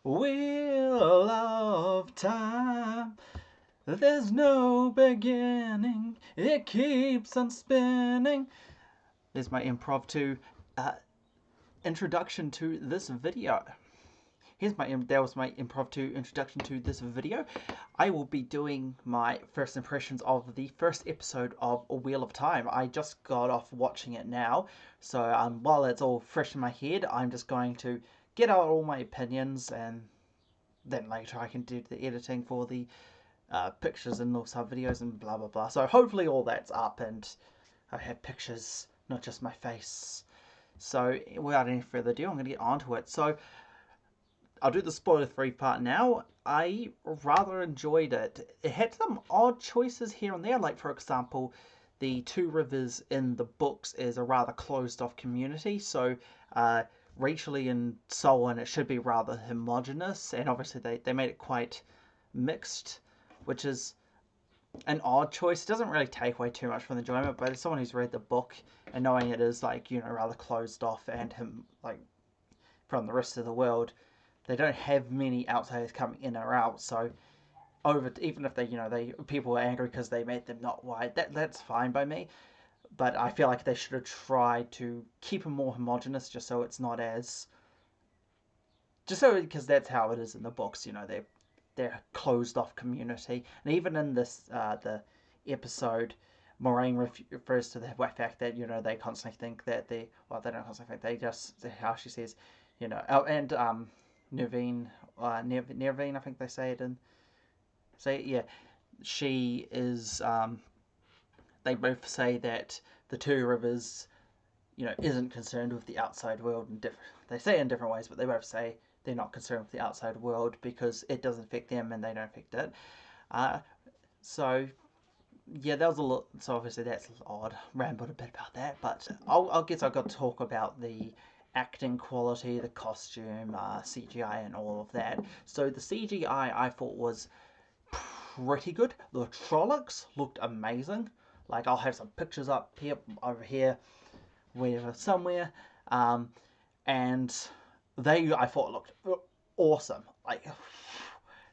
Wheel of time. There's no beginning. It keeps on spinning. There's my improv to introduction to this video. That was my improv to introduction to this video. I will be doing my first impressions of the first episode of A Wheel of Time. I just got off watching it now, so while it's all fresh in my head, I'm just going to get out all my opinions, and then later I can do the editing for the pictures and little sub videos and blah blah blah. So hopefully all that's up and I have pictures, not just my face. So without any further ado, I'm going to get onto it. So I'll do the spoiler-free part now. I rather enjoyed it. It had some odd choices here and there, like for example, the Two Rivers in the books is a rather closed-off community, so racially and so on, it should be rather homogenous, and obviously they made it quite mixed, which is an odd choice. It doesn't really take away too much from the enjoyment, but as someone who's read the book and knowing it is like, you know, rather closed off and him like from the rest of the world, they don't have many outsiders coming in or out. So even if people are angry because they made them not white, that's fine by me. But I feel like they should have tried to keep them more homogenous, just so it's not as because that's how it is in the books. You know, they're a closed off community, and even in this the episode, Moraine refers to the fact that they constantly think that they don't constantly think, they just, how she says, and Nervine, I think they say it in, yeah, she is, they both say that the Two Rivers, isn't concerned with the outside world, and they say it in different ways, but they both say they're not concerned with the outside world because it doesn't affect them and they don't affect it. So yeah, that was a lot. So obviously that's odd. Rambled a bit about that, but I'll guess I've got to talk about the acting quality, the costume, CGI, and all of that. So the CGI I thought was pretty good. The Trollocs looked amazing. Like, I'll have some pictures up here, over here, wherever, somewhere. And I thought looked awesome. Like,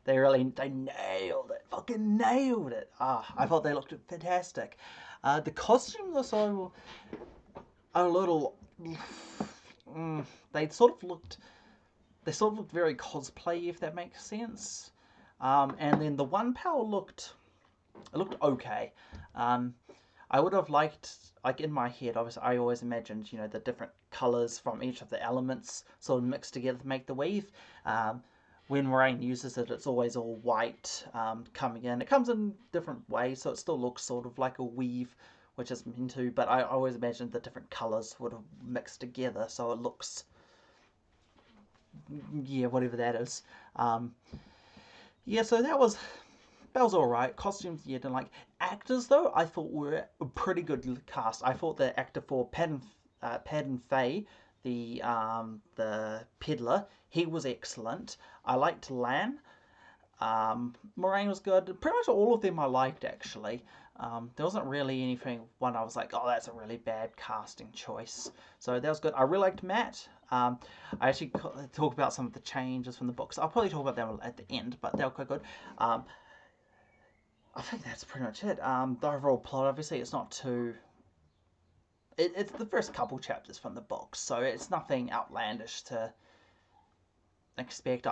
they nailed it. Fucking nailed it. I thought they looked fantastic. The costumes are so a little. They sort of looked very cosplay, if that makes sense. And then the One Power looked okay. I would have liked, like, in my head, obviously, I always imagined, the different colours from each of the elements sort of mixed together to make the weave. When Moraine uses it, it's always all white coming in. It comes in different ways, so it still looks sort of like a weave, which is meant to, but I always imagined the different colours would have mixed together, so it looks, yeah, whatever that is. Yeah, so that was alright. Costumes, yeah, didn't like. Actors, though, I thought were a pretty good cast. I thought the actor for Padan Faye, the peddler, he was excellent. I liked Lan. Moraine was good. Pretty much all of them I liked, actually. There wasn't really one I was like, oh, that's a really bad casting choice. So that was good. I really liked Matt. I actually talk about some of the changes from the books. I'll probably talk about them at the end, but they were quite good. I think that's pretty much it. The overall plot, obviously, it's not too... It's the first couple chapters from the books, so it's nothing outlandish to expect.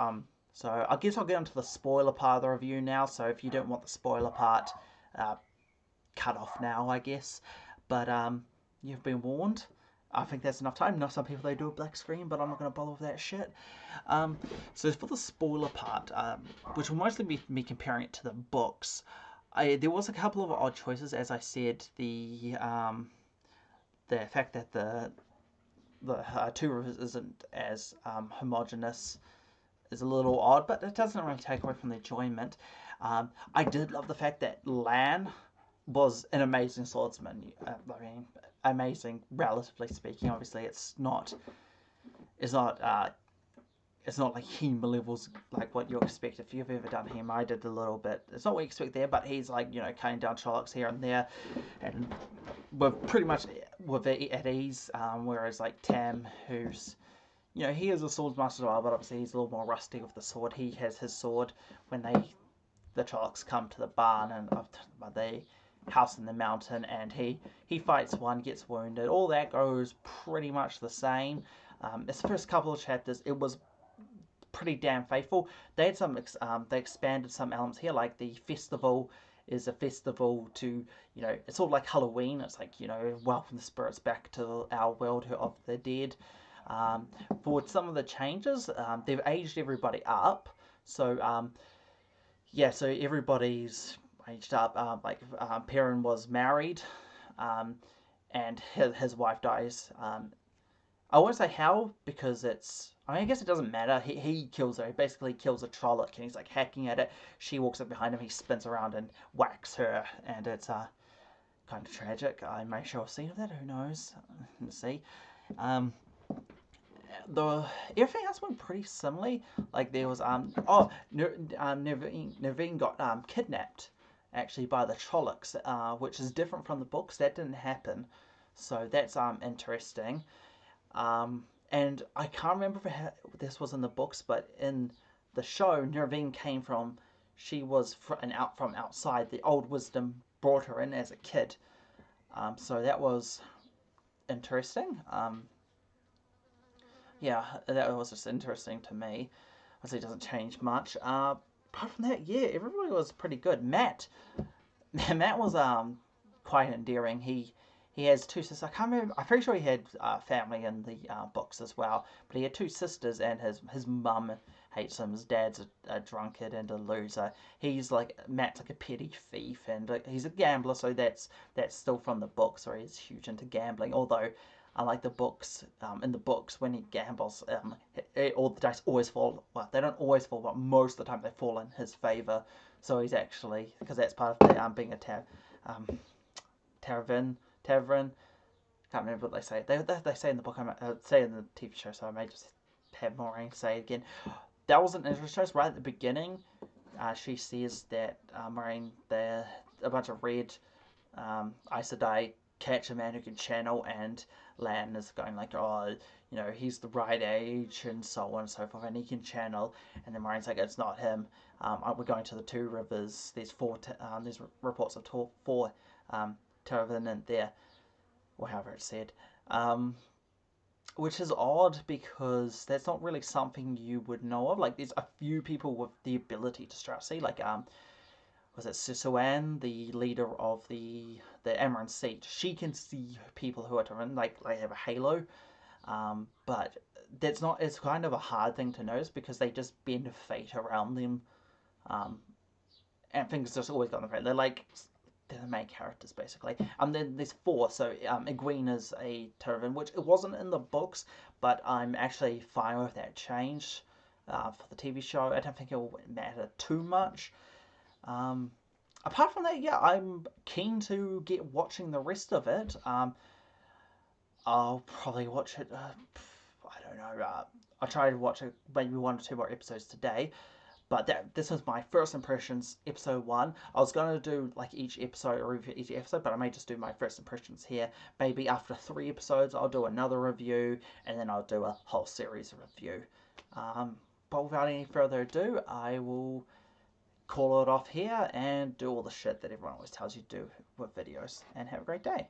So I guess I'll get into the spoiler part of the review now, so if you don't want the spoiler part, cut off now, I guess. But you've been warned. I think that's enough time. Not some people, they do a black screen, but I'm not going to bother with that shit. So for the spoiler part, which will mostly be me comparing it to the books, there was a couple of odd choices. As I said, the fact that the Two Rivers isn't as homogenous is a little odd, but it doesn't really take away from the enjoyment. I did love the fact that Lan was an amazing swordsman. I mean, amazing, relatively speaking. Obviously, it's not like heme levels like what you expect if you've ever done heme. I did a little bit. It's not what you expect there, but he's like, cutting down Trollocs here and there, and we're pretty much at ease. Whereas like Tam, who's you know, he is a swordsmaster as well, but obviously he's a little more rusty with the sword. He has his sword when the Trollocs come to the barn and the house in the mountain, and he fights one, gets wounded. All that goes pretty much the same. This first couple of chapters, it was pretty damn faithful. They had they expanded some elements here, like the festival is a festival to, you know, it's all like Halloween. It's like, you know, welcome the spirits back to our world of the dead. For some of the changes, they've aged everybody up. So, yeah, so everybody's aged up. Perrin was married, and his wife dies. I won't say how, because I guess it doesn't matter. He kills her. He basically kills a Trolloc, and he's like hacking at it. She walks up behind him. He spins around and whacks her, and it's kind of tragic. I may show a scene of that. Who knows? Let's see. The everything else went pretty similarly. Like there was Naveen got kidnapped actually by the Trollocs, which is different from the books. That didn't happen, so that's interesting. And I can't remember if this was in the books, but in the show, Naveen came from, she was from outside. The old wisdom brought her in as a kid. So that was interesting. Yeah, that was just interesting to me. Obviously, it doesn't change much. Apart from that, yeah, everybody was pretty good. Matt was quite endearing. He has two sisters. I can't remember. I'm pretty sure he had family in the books as well. But he had two sisters, and his mum hates him. His dad's a drunkard and a loser. Matt's like a petty thief, and he's a gambler. So that's still from the books, where he's huge into gambling. Although, unlike the books, in the books when he gambles, all the dice always fall. Well, they don't always fall, but most of the time they fall in his favor. So he's actually, because that's part of the being a Tavern. Can't remember what they say. They say in the book. I say in the TV show, so I may just have Moiraine say it again. That was an interesting choice. Right at the beginning, she says that Moiraine, a bunch of red Aes Sedai catch a man who can channel, and Lan is going like, oh, you know, he's the right age and so on and so forth, and he can channel. And then Moiraine's like, it's not him. We're going to the Two Rivers. There's there's reports of four Teravan there, or however it's said, which is odd because that's not really something you would know of. Like, there's a few people with the ability to start see, like was it Sisoan, the leader of the Amaran Siege? She can see people who are Teravan, like they have a halo, but that's not. It's kind of a hard thing to notice because they just bend fate around them, and things just always got them. They're the main characters, basically. Then there's four, so Egwene is a Teravan, which it wasn't in the books, but I'm actually fine with that change for the TV show. I don't think it will matter too much. Apart from that, yeah, I'm keen to get watching the rest of it. I'll probably watch it, I don't know, I'll try to watch it, maybe 1 or 2 more episodes today. But this was my first impressions, episode 1. I was going to do like each episode, or review each episode, but I may just do my first impressions here. Maybe after 3 episodes, I'll do another review, and then I'll do a whole series review. But without any further ado, I will call it off here and do all the shit that everyone always tells you to do with videos. And have a great day.